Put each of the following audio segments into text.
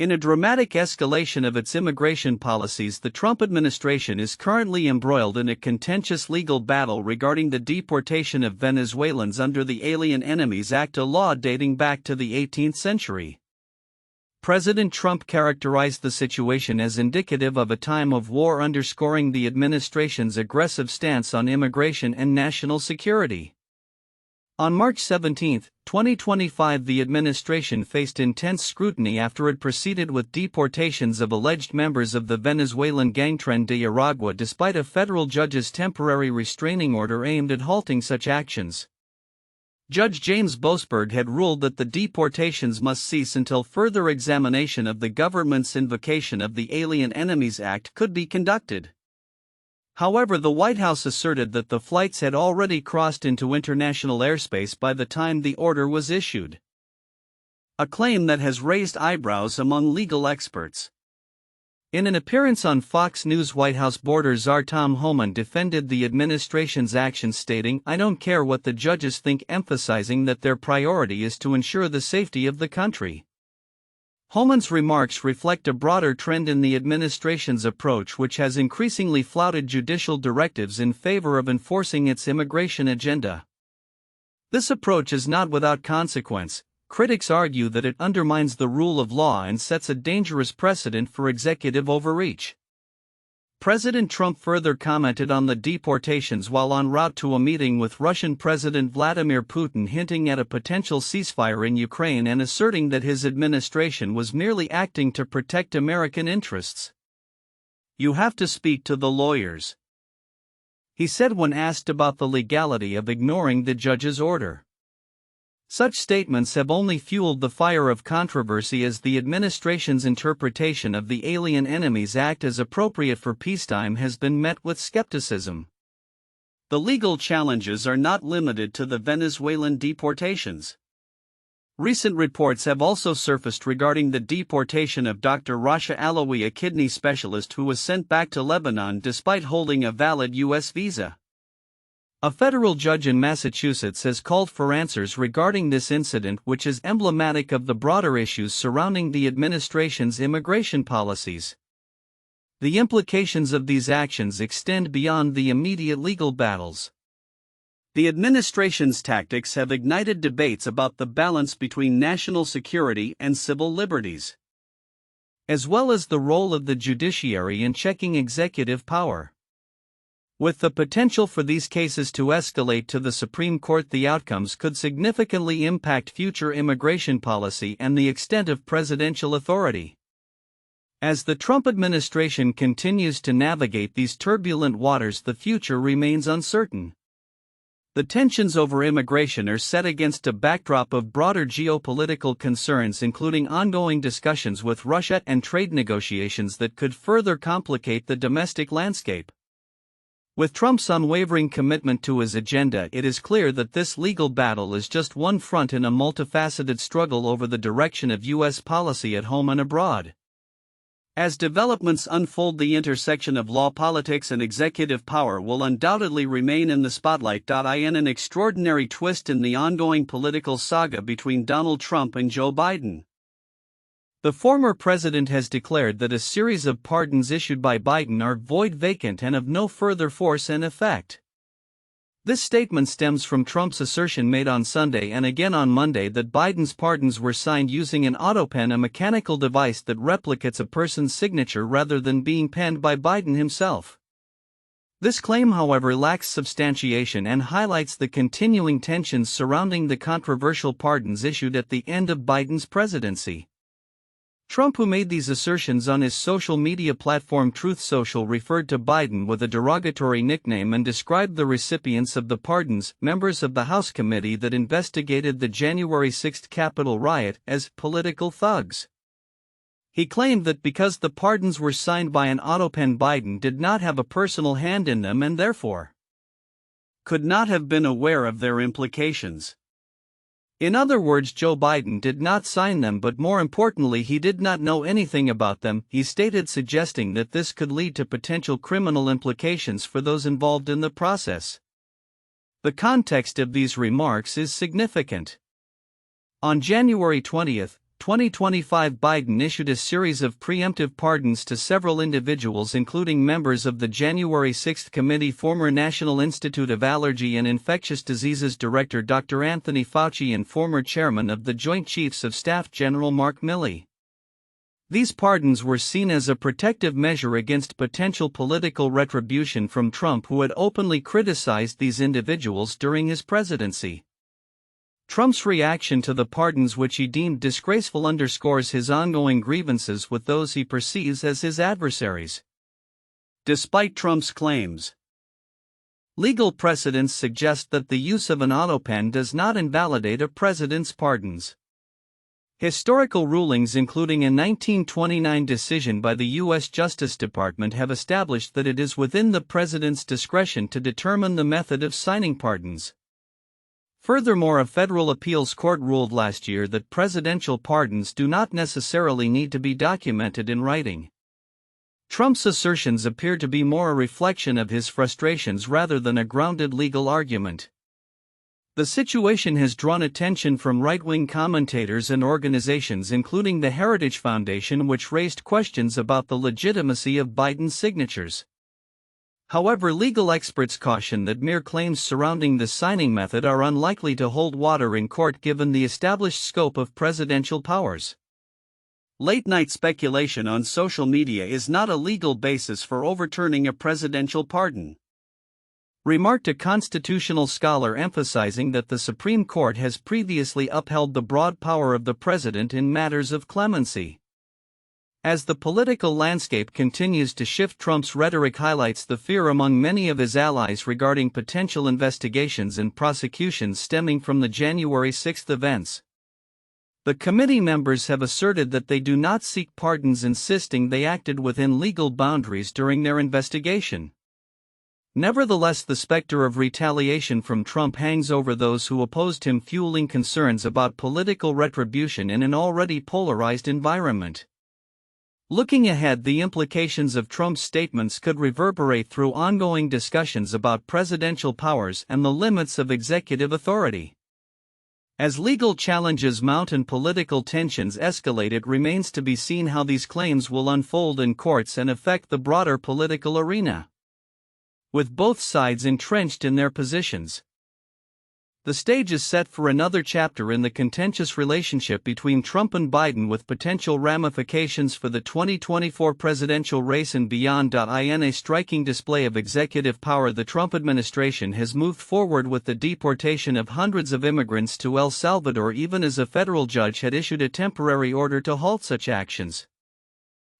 In a dramatic escalation of its immigration policies, the Trump administration is currently embroiled in a contentious legal battle regarding the deportation of Venezuelans under the Alien Enemies Act, a law dating back to the 18th century. President Trump characterized the situation as indicative of a time of war, underscoring the administration's aggressive stance on immigration and national security. On March 17, 2025, the administration faced intense scrutiny after it proceeded with deportations of alleged members of the Venezuelan gang Tren de Aragua despite a federal judge's temporary restraining order aimed at halting such actions. Judge James Boasberg had ruled that the deportations must cease until further examination of the government's invocation of the Alien Enemies Act could be conducted. However, the White House asserted that the flights had already crossed into international airspace by the time the order was issued, a claim that has raised eyebrows among legal experts. In an appearance on Fox News, White House border czar Tom Homan defended the administration's actions, stating, "I don't care what the judges think," emphasizing that their priority is to ensure the safety of the country. Homan's remarks reflect a broader trend in the administration's approach, which has increasingly flouted judicial directives in favor of enforcing its immigration agenda. This approach is not without consequence. Critics argue that it undermines the rule of law and sets a dangerous precedent for executive overreach. President Trump further commented on the deportations while en route to a meeting with Russian President Vladimir Putin, hinting at a potential ceasefire in Ukraine and asserting that his administration was merely acting to protect American interests. "You have to speak to the lawyers," he said when asked about the legality of ignoring the judge's order. Such statements have only fueled the fire of controversy, as the administration's interpretation of the Alien Enemies Act as appropriate for peacetime has been met with skepticism. The legal challenges are not limited to the Venezuelan deportations. Recent reports have also surfaced regarding the deportation of Dr. Rasha Alawieh, a kidney specialist who was sent back to Lebanon despite holding a valid U.S. visa. A federal judge in Massachusetts has called for answers regarding this incident, which is emblematic of the broader issues surrounding the administration's immigration policies. The implications of these actions extend beyond the immediate legal battles. The administration's tactics have ignited debates about the balance between national security and civil liberties, as well as the role of the judiciary in checking executive power. With the potential for these cases to escalate to the Supreme Court, the outcomes could significantly impact future immigration policy and the extent of presidential authority. As the Trump administration continues to navigate these turbulent waters, the future remains uncertain. The tensions over immigration are set against a backdrop of broader geopolitical concerns, including ongoing discussions with Russia and trade negotiations that could further complicate the domestic landscape. With Trump's unwavering commitment to his agenda, it is clear that this legal battle is just one front in a multifaceted struggle over the direction of U.S. policy at home and abroad. As developments unfold, the intersection of law, politics, and executive power will undoubtedly remain in the spotlight. In an extraordinary twist in the ongoing political saga between Donald Trump and Joe Biden, the former president has declared that a series of pardons issued by Biden are void, vacant, and of no further force and effect. This statement stems from Trump's assertion made on Sunday and again on Monday that Biden's pardons were signed using an autopen, a mechanical device that replicates a person's signature rather than being penned by Biden himself. This claim, however, lacks substantiation and highlights the continuing tensions surrounding the controversial pardons issued at the end of Biden's presidency. Trump, who made these assertions on his social media platform Truth Social, referred to Biden with a derogatory nickname and described the recipients of the pardons, members of the House committee that investigated the January 6 Capitol riot, as political thugs. He claimed that because the pardons were signed by an autopen, Biden did not have a personal hand in them and therefore could not have been aware of their implications. In other words, Joe Biden did not sign them, but more importantly, he did not know anything about them, he stated, suggesting that this could lead to potential criminal implications for those involved in the process. The context of these remarks is significant. On January 20, 2025 Biden issued a series of preemptive pardons to several individuals, including members of the January 6 committee, former National Institute of Allergy and Infectious Diseases Director Dr. Anthony Fauci, and former chairman of the Joint Chiefs of Staff General Mark Milley. These pardons were seen as a protective measure against potential political retribution from Trump, who had openly criticized these individuals during his presidency. Trump's reaction to the pardons, which he deemed disgraceful, underscores his ongoing grievances with those he perceives as his adversaries. Despite Trump's claims, legal precedents suggest that the use of an autopen does not invalidate a president's pardons. Historical rulings, including a 1929 decision by the U.S. Justice Department, have established that it is within the president's discretion to determine the method of signing pardons. Furthermore, a federal appeals court ruled last year that presidential pardons do not necessarily need to be documented in writing. Trump's assertions appear to be more a reflection of his frustrations rather than a grounded legal argument. The situation has drawn attention from right-wing commentators and organizations, including the Heritage Foundation, which raised questions about the legitimacy of Biden's signatures. However, legal experts caution that mere claims surrounding the signing method are unlikely to hold water in court given the established scope of presidential powers. Late-night speculation on social media is not a legal basis for overturning a presidential pardon, remarked a constitutional scholar, emphasizing that the Supreme Court has previously upheld the broad power of the president in matters of clemency. As the political landscape continues to shift, Trump's rhetoric highlights the fear among many of his allies regarding potential investigations and prosecutions stemming from the January 6 events. The committee members have asserted that they do not seek pardons, insisting they acted within legal boundaries during their investigation. Nevertheless, the specter of retaliation from Trump hangs over those who opposed him, fueling concerns about political retribution in an already polarized environment. Looking ahead, the implications of Trump's statements could reverberate through ongoing discussions about presidential powers and the limits of executive authority. As legal challenges mount and political tensions escalate, it remains to be seen how these claims will unfold in courts and affect the broader political arena. With both sides entrenched in their positions, the stage is set for another chapter in the contentious relationship between Trump and Biden, with potential ramifications for the 2024 presidential race and beyond. In a striking display of executive power, the Trump administration has moved forward with the deportation of hundreds of immigrants to El Salvador, even as a federal judge had issued a temporary order to halt such actions.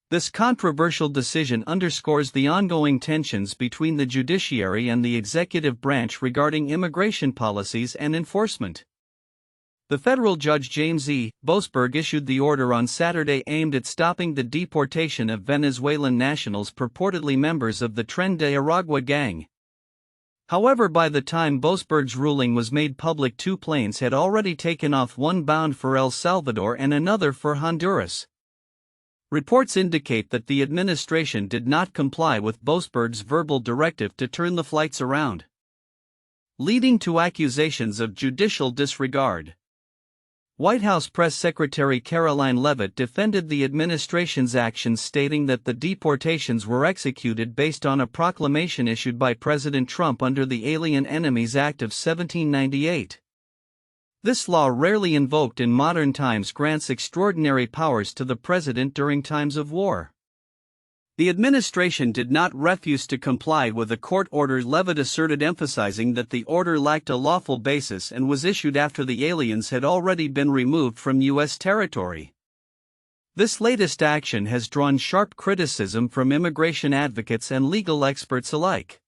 This controversial decision underscores the ongoing tensions between the judiciary and the executive branch regarding immigration policies and enforcement. The federal judge James E. Boasberg issued the order on Saturday, aimed at stopping the deportation of Venezuelan nationals purportedly members of the Tren de Aragua gang. However, by the time Boasberg's ruling was made public, 2 planes had already taken off, one bound for El Salvador and another for Honduras. Reports indicate that the administration did not comply with Boasberg's verbal directive to turn the flights around, leading to accusations of judicial disregard. White House Press Secretary Karoline Leavitt defended the administration's actions, stating that the deportations were executed based on a proclamation issued by President Trump under the Alien Enemies Act of 1798. This law, rarely invoked in modern times, grants extraordinary powers to the president during times of war. The administration did not refuse to comply with the court order, Leavitt asserted, emphasizing that the order lacked a lawful basis and was issued after the aliens had already been removed from U.S. territory. This latest action has drawn sharp criticism from immigration advocates and legal experts alike.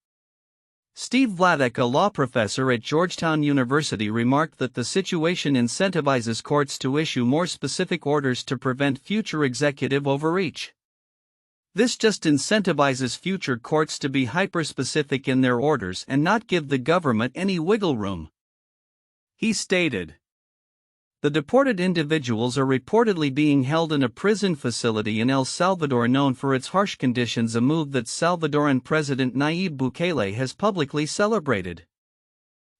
Steve Vladeck, a law professor at Georgetown University, remarked that the situation incentivizes courts to issue more specific orders to prevent future executive overreach. This just incentivizes future courts to be hyper-specific in their orders and not give the government any wiggle room. He stated, "The deported individuals are reportedly being held in a prison facility in El Salvador known for its harsh conditions, a move that Salvadoran President Nayib Bukele has publicly celebrated.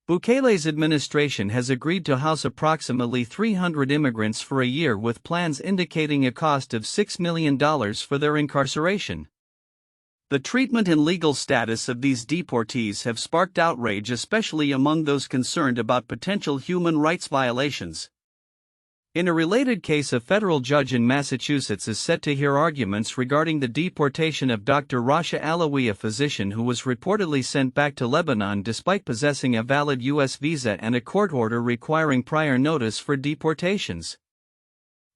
Bukele's administration has agreed to house approximately 300 immigrants for a year, with plans indicating a cost of $6 million for their incarceration. The treatment and legal status of these deportees have sparked outrage, especially among those concerned about potential human rights violations. In a related case, a federal judge in Massachusetts is set to hear arguments regarding the deportation of Dr. Rasha Alawieh, a physician who was reportedly sent back to Lebanon despite possessing a valid U.S. visa and a court order requiring prior notice for deportations.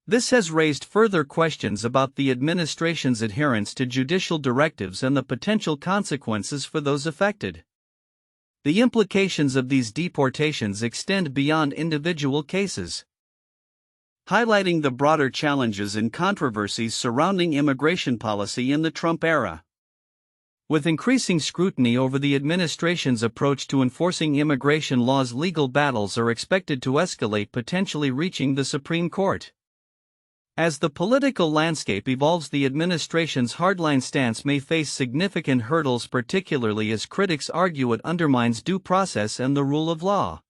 This has raised further questions about the administration's adherence to judicial directives and the potential consequences for those affected. The implications of these deportations extend beyond individual cases, highlighting the broader challenges and controversies surrounding immigration policy in the Trump era. With increasing scrutiny over the administration's approach to enforcing immigration laws, legal battles are expected to escalate, potentially reaching the Supreme Court. As the political landscape evolves, the administration's hardline stance may face significant hurdles, particularly as critics argue it undermines due process and the rule of law.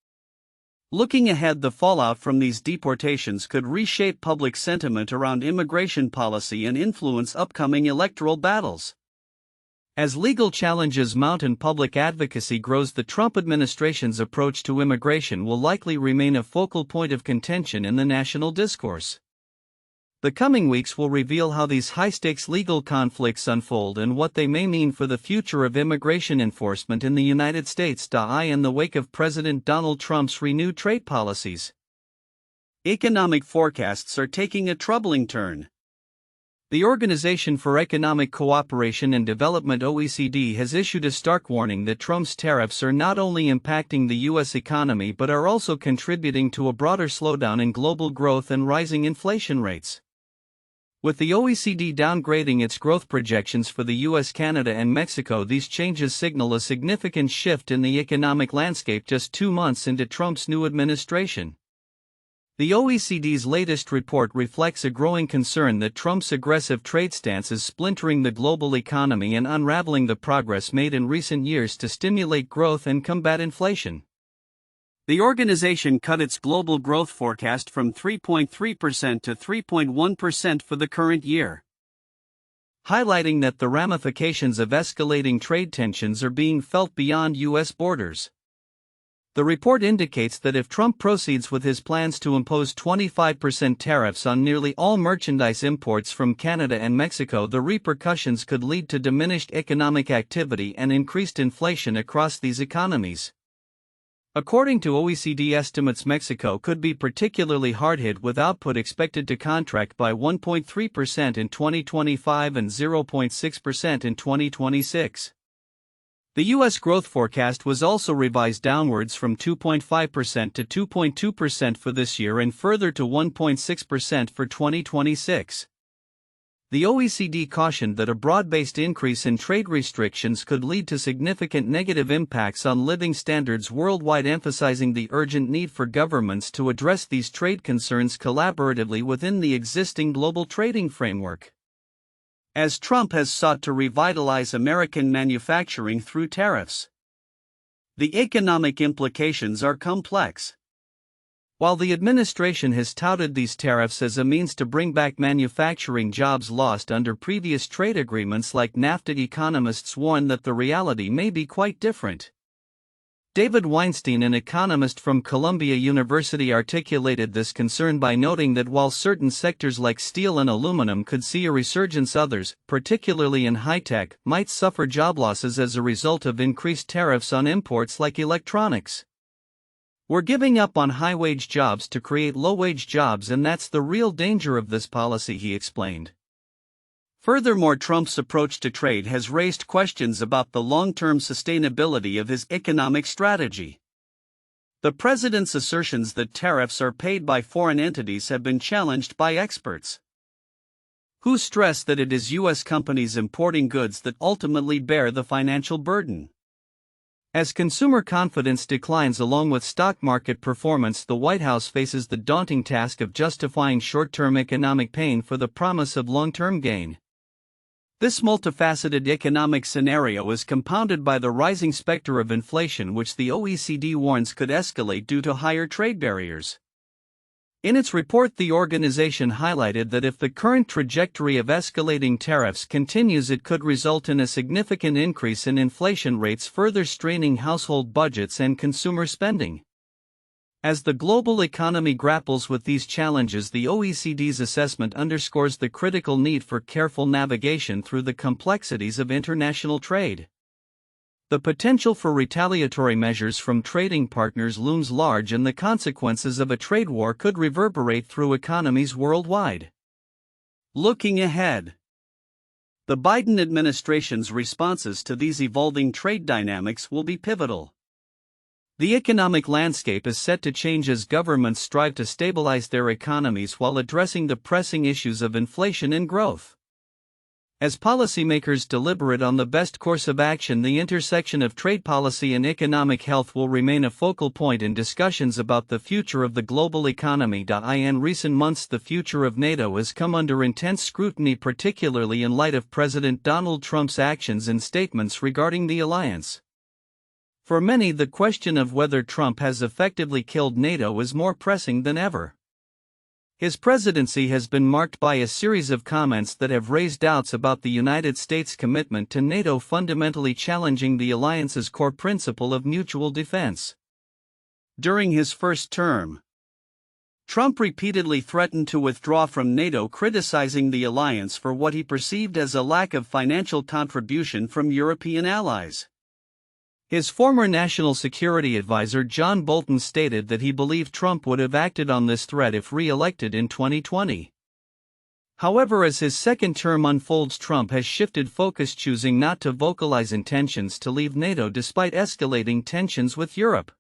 Looking ahead, the fallout from these deportations could reshape public sentiment around immigration policy and influence upcoming electoral battles. As legal challenges mount and public advocacy grows, the Trump administration's approach to immigration will likely remain a focal point of contention in the national discourse. The coming weeks will reveal how these high-stakes legal conflicts unfold and what they may mean for the future of immigration enforcement in the United States. In the wake of President Donald Trump's renewed trade policies, economic forecasts are taking a troubling turn. The Organization for Economic Cooperation and Development (OECD) has issued a stark warning that Trump's tariffs are not only impacting the U.S. economy but are also contributing to a broader slowdown in global growth and rising inflation rates. With the OECD downgrading its growth projections for the US, Canada, and Mexico, these changes signal a significant shift in the economic landscape just 2 months into Trump's new administration. The OECD's latest report reflects a growing concern that Trump's aggressive trade stance is splintering the global economy and unraveling the progress made in recent years to stimulate growth and combat inflation. The organization cut its global growth forecast from 3.3% to 3.1% for the current year, highlighting that the ramifications of escalating trade tensions are being felt beyond U.S. borders. The report indicates that if Trump proceeds with his plans to impose 25% tariffs on nearly all merchandise imports from Canada and Mexico, the repercussions could lead to diminished economic activity and increased inflation across these economies. According to OECD estimates, Mexico could be particularly hard hit, with output expected to contract by 1.3% in 2025 and 0.6% in 2026. The U.S. growth forecast was also revised downwards from 2.5% to 2.2% for this year and further to 1.6% for 2026. The OECD cautioned that a broad-based increase in trade restrictions could lead to significant negative impacts on living standards worldwide, emphasizing the urgent need for governments to address these trade concerns collaboratively within the existing global trading framework. As Trump has sought to revitalize American manufacturing through tariffs, the economic implications are complex. While the administration has touted these tariffs as a means to bring back manufacturing jobs lost under previous trade agreements like NAFTA, economists warn that the reality may be quite different. David Weinstein, an economist from Columbia University, articulated this concern by noting that while certain sectors like steel and aluminum could see a resurgence, others, particularly in high-tech, might suffer job losses as a result of increased tariffs on imports like electronics. We're giving up on high-wage jobs to create low-wage jobs, and that's the real danger of this policy, he explained. Furthermore, Trump's approach to trade has raised questions about the long-term sustainability of his economic strategy. The president's assertions that tariffs are paid by foreign entities have been challenged by experts, who stress that it is U.S. companies importing goods that ultimately bear the financial burden. As consumer confidence declines along with stock market performance, the White House faces the daunting task of justifying short-term economic pain for the promise of long-term gain. This multifaceted economic scenario is compounded by the rising specter of inflation, which the OECD warns could escalate due to higher trade barriers. In its report, the organization highlighted that if the current trajectory of escalating tariffs continues, it could result in a significant increase in inflation rates, further straining household budgets and consumer spending. As the global economy grapples with these challenges, the OECD's assessment underscores the critical need for careful navigation through the complexities of international trade. The potential for retaliatory measures from trading partners looms large, and the consequences of a trade war could reverberate through economies worldwide. Looking ahead, the Biden administration's responses to these evolving trade dynamics will be pivotal. The economic landscape is set to change as governments strive to stabilize their economies while addressing the pressing issues of inflation and growth. As policymakers deliberate on the best course of action, the intersection of trade policy and economic health will remain a focal point in discussions about the future of the global economy. In recent months, the future of NATO has come under intense scrutiny, particularly in light of President Donald Trump's actions and statements regarding the alliance. For many, the question of whether Trump has effectively killed NATO is more pressing than ever. His presidency has been marked by a series of comments that have raised doubts about the United States' commitment to NATO, fundamentally challenging the alliance's core principle of mutual defense. During his first term, Trump repeatedly threatened to withdraw from NATO, criticizing the alliance for what he perceived as a lack of financial contribution from European allies. His former national security advisor John Bolton stated that he believed Trump would have acted on this threat if re-elected in 2020. However, as his second term unfolds, Trump has shifted focus, choosing not to vocalize intentions to leave NATO despite escalating tensions with Europe.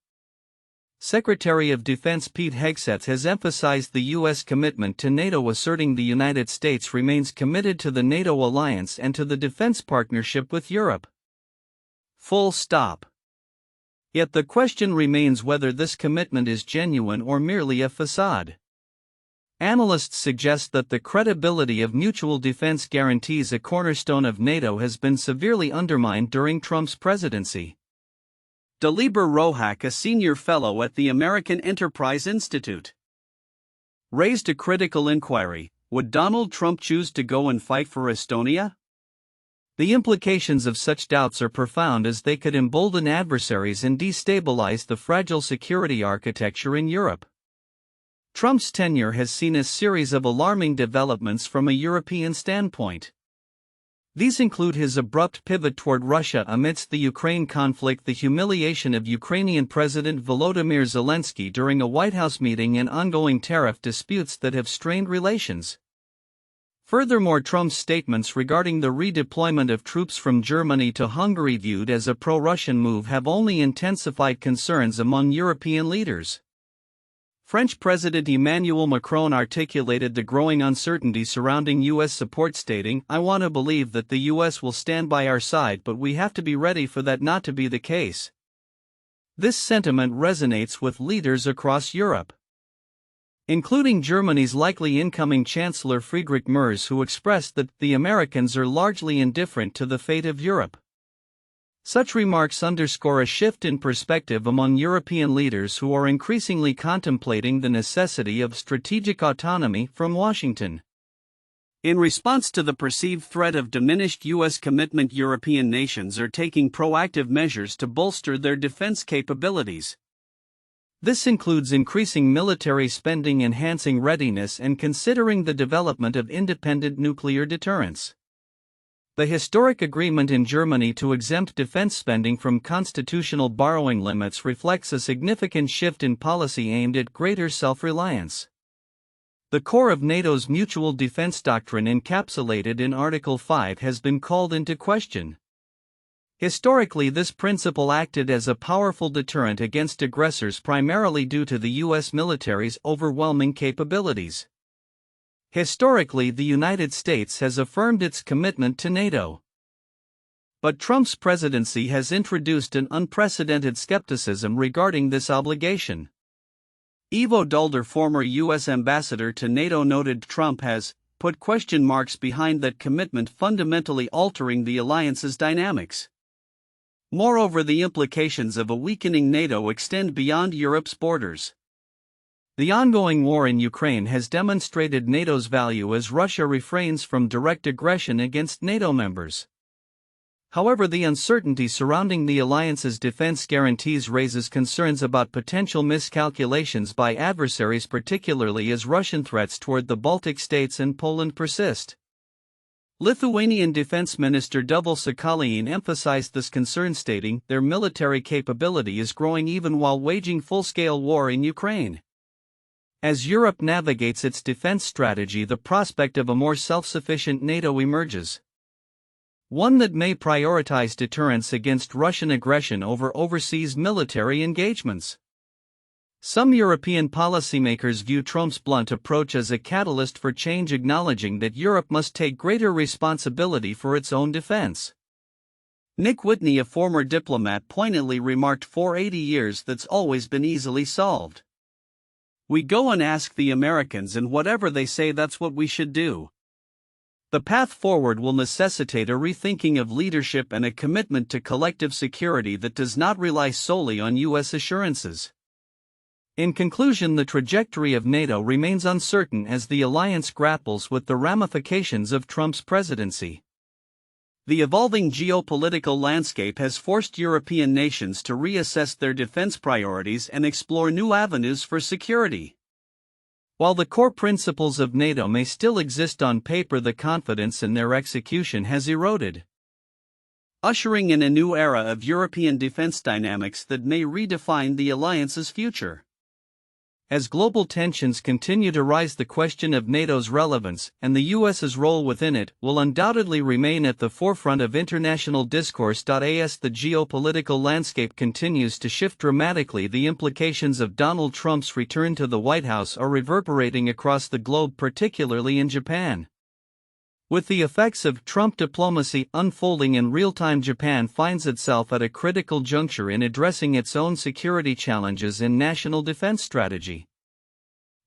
Secretary of Defense Pete Hegseth has emphasized the U.S. commitment to NATO, asserting the United States remains committed to the NATO alliance and to the defense partnership with Europe. Full stop. Yet the question remains whether this commitment is genuine or merely a facade. Analysts suggest that the credibility of mutual defense guarantees, a cornerstone of NATO, has been severely undermined during Trump's presidency. Dalibor Rohac, a senior fellow at the American Enterprise Institute, raised a critical inquiry: would Donald Trump choose to go and fight for Estonia? The implications of such doubts are profound, as they could embolden adversaries and destabilize the fragile security architecture in Europe. Trump's tenure has seen a series of alarming developments from a European standpoint. These include his abrupt pivot toward Russia amidst the Ukraine conflict, the humiliation of Ukrainian President Volodymyr Zelensky during a White House meeting, and ongoing tariff disputes that have strained relations. Furthermore, Trump's statements regarding the redeployment of troops from Germany to Hungary, viewed as a pro-Russian move, have only intensified concerns among European leaders. French President Emmanuel Macron articulated the growing uncertainty surrounding U.S. support, stating, "I want to believe that the U.S. will stand by our side, but we have to be ready for that not to be the case." This sentiment resonates with leaders across Europe, including Germany's likely incoming Chancellor Friedrich Merz, who expressed that the Americans are largely indifferent to the fate of Europe. Such remarks underscore a shift in perspective among European leaders, who are increasingly contemplating the necessity of strategic autonomy from Washington. In response to the perceived threat of diminished U.S. commitment, European nations are taking proactive measures to bolster their defense capabilities. This includes increasing military spending, enhancing readiness, and considering the development of independent nuclear deterrence. The historic agreement in Germany to exempt defense spending from constitutional borrowing limits reflects a significant shift in policy aimed at greater self-reliance. The core of NATO's mutual defense doctrine, encapsulated in Article 5, has been called into question. Historically, this principle acted as a powerful deterrent against aggressors, primarily due to the U.S. military's overwhelming capabilities. Historically, the United States has affirmed its commitment to NATO. But Trump's presidency has introduced an unprecedented skepticism regarding this obligation. Ivo Dulder, former U.S. ambassador to NATO, noted Trump has put question marks behind that commitment, fundamentally altering the alliance's dynamics. Moreover, the implications of a weakening NATO extend beyond Europe's borders. The ongoing war in Ukraine has demonstrated NATO's value as Russia refrains from direct aggression against NATO members. However, the uncertainty surrounding the alliance's defense guarantees raises concerns about potential miscalculations by adversaries, particularly as Russian threats toward the Baltic states and Poland persist. Lithuanian Defense Minister Rasha Alawieh emphasized this concern, stating, "Their military capability is growing even while waging full-scale war in Ukraine." As Europe navigates its defense strategy, the prospect of a more self-sufficient NATO emerges. One that may prioritize deterrence against Russian aggression over overseas military engagements. Some European policymakers view Trump's blunt approach as a catalyst for change, acknowledging that Europe must take greater responsibility for its own defense. Nick Whitney, a former diplomat, poignantly remarked, "For 80 years that's always been easily solved. We go and ask the Americans, and whatever they say, that's what we should do." The path forward will necessitate a rethinking of leadership and a commitment to collective security that does not rely solely on U.S. assurances. In conclusion, the trajectory of NATO remains uncertain as the alliance grapples with the ramifications of Trump's presidency. The evolving geopolitical landscape has forced European nations to reassess their defense priorities and explore new avenues for security. While the core principles of NATO may still exist on paper, the confidence in their execution has eroded, ushering in a new era of European defense dynamics that may redefine the alliance's future. As global tensions continue to rise, the question of NATO's relevance and the U.S.'s role within it will undoubtedly remain at the forefront of international discourse. As the geopolitical landscape continues to shift dramatically, the implications of Donald Trump's return to the White House are reverberating across the globe, particularly in Japan. With the effects of Trump diplomacy unfolding in real time, Japan finds itself at a critical juncture in addressing its own security challenges and national defense strategy.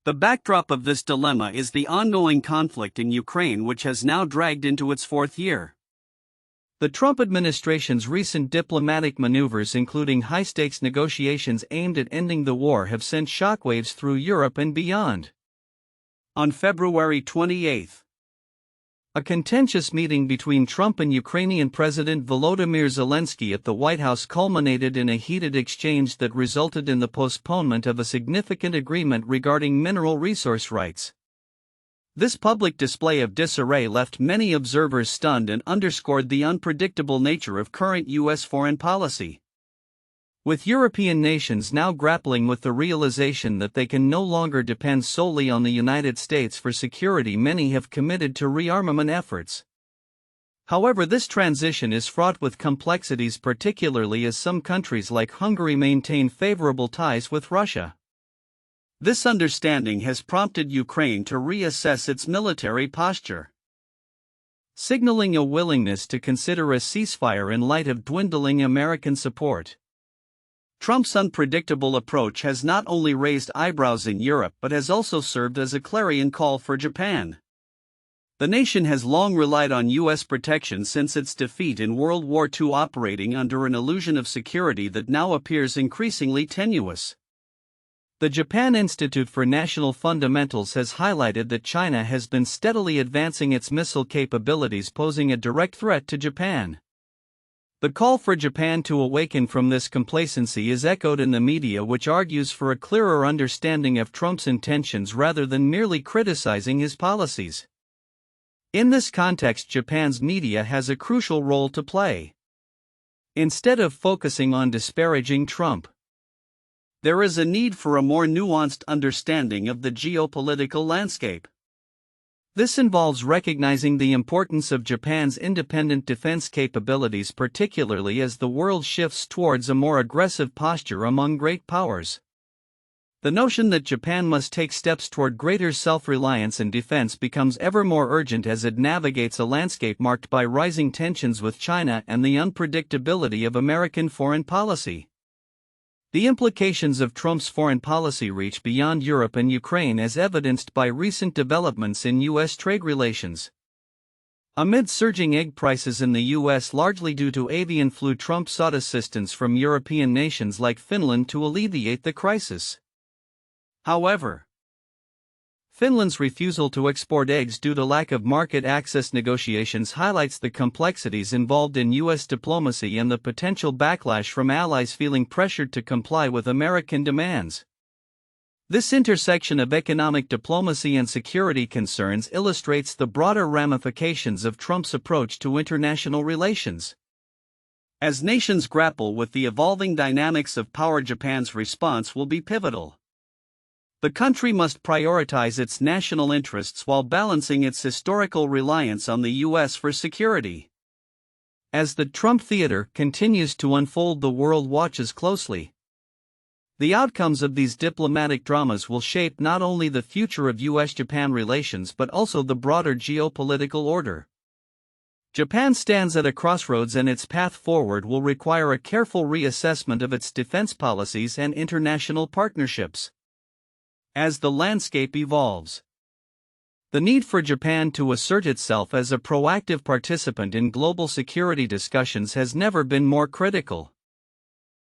The backdrop of this dilemma is the ongoing conflict in Ukraine, which has now dragged into its fourth year. The Trump administration's recent diplomatic maneuvers, including high-stakes negotiations aimed at ending the war, have sent shockwaves through Europe and beyond. On February 28, a contentious meeting between Trump and Ukrainian President Volodymyr Zelensky at the White House culminated in a heated exchange that resulted in the postponement of a significant agreement regarding mineral resource rights. This public display of disarray left many observers stunned and underscored the unpredictable nature of current U.S. foreign policy. With European nations now grappling with the realization that they can no longer depend solely on the United States for security, many have committed to rearmament efforts. However, this transition is fraught with complexities, particularly as some countries like Hungary maintain favorable ties with Russia. This understanding has prompted Ukraine to reassess its military posture, signaling a willingness to consider a ceasefire in light of dwindling American support. Trump's unpredictable approach has not only raised eyebrows in Europe but has also served as a clarion call for Japan. The nation has long relied on U.S. protection since its defeat in World War II, operating under an illusion of security that now appears increasingly tenuous. The Japan Institute for National Fundamentals has highlighted that China has been steadily advancing its missile capabilities, posing a direct threat to Japan. The call for Japan to awaken from this complacency is echoed in the media, which argues for a clearer understanding of Trump's intentions rather than merely criticizing his policies. In this context, Japan's media has a crucial role to play. Instead of focusing on disparaging Trump, there is a need for a more nuanced understanding of the geopolitical landscape. This involves recognizing the importance of Japan's independent defense capabilities, particularly as the world shifts towards a more aggressive posture among great powers. The notion that Japan must take steps toward greater self-reliance in defense becomes ever more urgent as it navigates a landscape marked by rising tensions with China and the unpredictability of American foreign policy. The implications of Trump's foreign policy reach beyond Europe and Ukraine, as evidenced by recent developments in U.S. trade relations. Amid surging egg prices in the U.S. largely due to avian flu, Trump sought assistance from European nations like Finland to alleviate the crisis. However, Finland's refusal to export eggs due to lack of market access negotiations highlights the complexities involved in U.S. diplomacy and the potential backlash from allies feeling pressured to comply with American demands. This intersection of economic diplomacy and security concerns illustrates the broader ramifications of Trump's approach to international relations. As nations grapple with the evolving dynamics of power, Japan's response will be pivotal. The country must prioritize its national interests while balancing its historical reliance on the U.S. for security. As the Trump theater continues to unfold, the world watches closely. The outcomes of these diplomatic dramas will shape not only the future of U.S.-Japan relations but also the broader geopolitical order. Japan stands at a crossroads, and its path forward will require a careful reassessment of its defense policies and international partnerships. As the landscape evolves, the need for Japan to assert itself as a proactive participant in global security discussions has never been more critical.